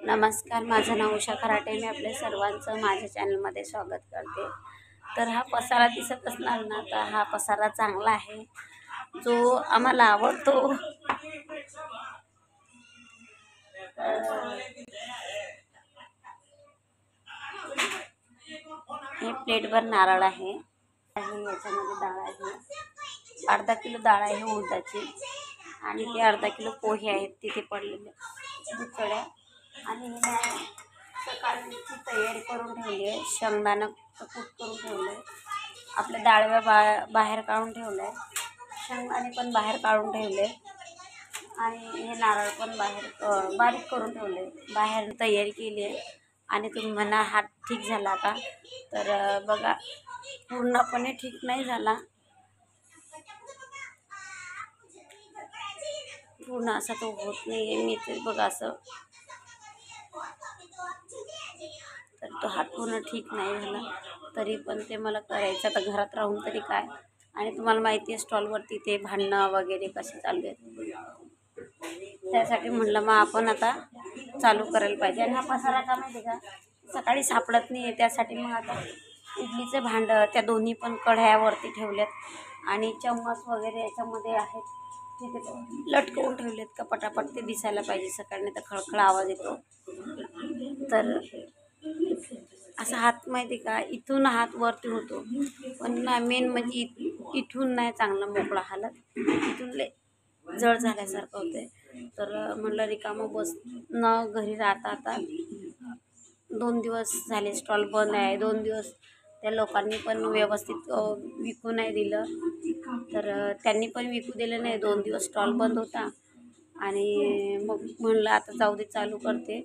नमस्कार, माझं नाव उषा खराटे. मी आपल्या सर्वांचं माझ्या चॅनलमध्ये स्वागत करते. तर हा पसारा दिसत असणार ना, तर हा पसारा चांगला आहे, जो आम्हाला आवडतो. हे प्लेटभर नारळ आहे आणि याच्यामध्ये डाळ आहे. अर्धा किलो डाळ आहे उडदाची आणि ते अर्धा किलो पोहे आहेत तिथे पडलेले दुसऱ्या. आणि सकाळची तयारी करून ठेवली आहे. शेंगदाणं कूट करून ठेवलं आहे. आपल्या डाळव्या बाहेर काढून ठेवलं आहे. शेंगदाणे पण बाहेर काढून ठेवले आणि हे नारळ पण बाहेर बारीक करून ठेवले. बाहेर तयारी केली आहे. आणि तुम्ही म्हणा हात ठीक झाला का, तर बघा पूर्णपणे ठीक नाही झाला. पूर्ण असा तो होत नाही आहे. मी ते बघा असं, तर तो हात पूर्ण ठीक नाही झाला. तरी पण ते मला करायचं आता घरात राहून तरी काय. आणि तुम्हाला माहिती आहे स्टॉलवरती ते भांडणं वगैरे कसे चालू आहेत. त्यासाठी म्हटलं मग आपण आता चालू करायला पाहिजे. आणि हा पसारा का माहिती का सकाळी सापडत नाही आहे, त्यासाठी मग आता इडलीचं भांडं त्या दोन्ही पण कढयावरती ठेवल्यात आणि चम्मच वगैरे याच्यामध्ये आहेत तिथे लटकवून ठेवलेत का पटापट ते दिसायला पाहिजे सकाळी, नाही तर खळखळ आवाज येतो. तर असा हात माहिती का इथून हात वरती होतो, पण मेन म्हणजे इथून नाही चांगला मोकळा हालत, इथून लय जळ झाल्यासारखं होते. तर म्हटलं रिकामं बसणं घरी राहता आता 2 दिवस झाले स्टॉल बंद आहे. 2 दिवस त्या लोकांनी पण व्यवस्थित विकू नाही दिलं. तर त्यांनी पण विकू दिलं नाही. 2 दिवस स्टॉल बंद होता. आणि मग म्हणलं आता जाऊ दे चालू करते.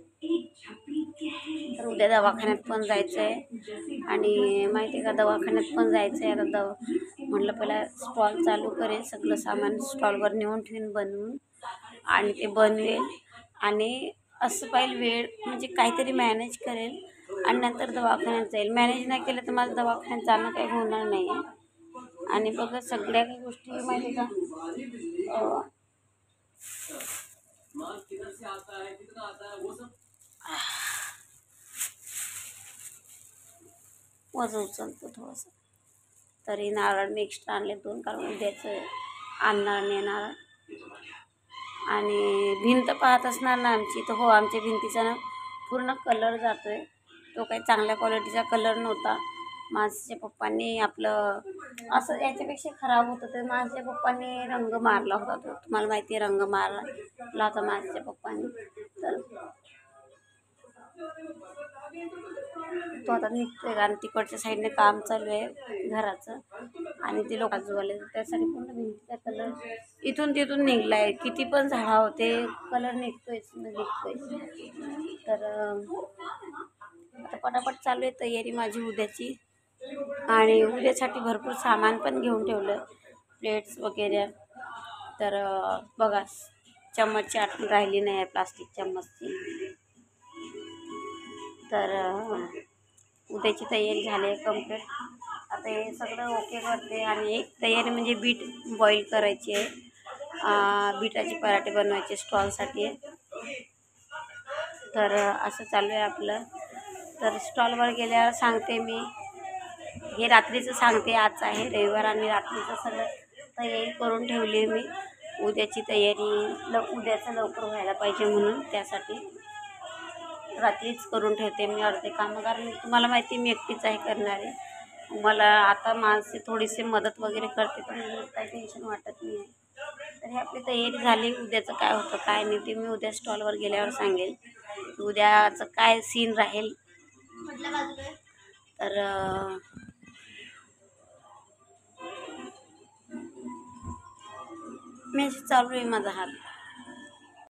तर उद्या दवाखान्यात पण जायचं आहे आणि माहिती आहे का दवाखान्यात पण जायचं आहे. आता म्हटलं पहिला स्टॉल चालू करेल, सगळं सामान स्टॉलवर नेऊन ठेवून बनवून आणि ते बनवेल आणि असं पाहिजे वेळ म्हणजे काहीतरी मॅनेज करेल आणि नंतर दवाखान्यात जाईल. मॅनेज नाही केलं तर माझं दवाखान्यात जाणं काही होणार नाही आहे. आणि बघा सगळ्या काही गोष्टी माहिती आहे का वजन उचलतो थोडंसं. तरी नारळ मी एक्स्ट्रा आणले 2, कारण उद्याचं आणणार नेणार. आणि भिंत पाहत असणार ना आमची, तर हो आमच्या भिंतीचा ना पूर्ण कलर जातो आहे. तो काही चांगल्या क्वालिटीचा कलर नव्हता. माझ्या पप्पांनी आपलं असं याच्यापेक्षा खराब होतं, तर माझ्या पप्पांनी रंग मारला होता. तो तुम्हाला माहिती आहे रंग मारला होता माझ्या पप्पांनी. तर तो आता निघतोय कारण तिकडच्या साईडने काम चालू आहे घराचं आणि ते लोक आजूबाजूला, त्यासाठी पूर्ण भिंतीचा कलर इथून तिथून निघला आहे. किती पण झाडा होते कलर निघतोयच. तर आता पटापट चालू आहे तयारी माझी उद्याची. आणि उद्यासाठी भरपूर सामान पण घेऊन ठेवलं, प्लेट्स वगैरे. तर बघा चम्मचची आठवण राहिली नाही आहे, प्लास्टिक चम्मचची. तर उद्याची तयारी झाली आहे कंप्लीट. आता हे सगळं ओके करते. आणि एक तयारी म्हणजे बीट बॉईल करायची आहे, बीटाचे पराठे बनवायचे स्टॉलसाठी आहे. तर असं चालू आहे आपलं. तर स्टॉलवर गेल्यावर सांगते मी, हे रात्रीचं सांगते. आज आहे रविवार आणि रात्रीचं सगळं तयारी करून ठेवली आहे मी. उद्याची तयारी उद्याचं लवकर व्हायला पाहिजे म्हणून त्यासाठी रात्रीच करून ठेवते मी अर्धे कामं, कारण तुम्हाला माहिती मी एकटीच आहे करणारे. मला आता माझी थोडीशी मदत वगैरे करते, पण काही टेन्शन वाटत नाही आहे. तर ही आपली तयारी झाली. उद्याचं काय होतं काय नाही ते मी उद्या स्टॉलवर गेल्यावर सांगेल. उद्याचं काय सीन राहील. तर मी चालू आहे माझा हात.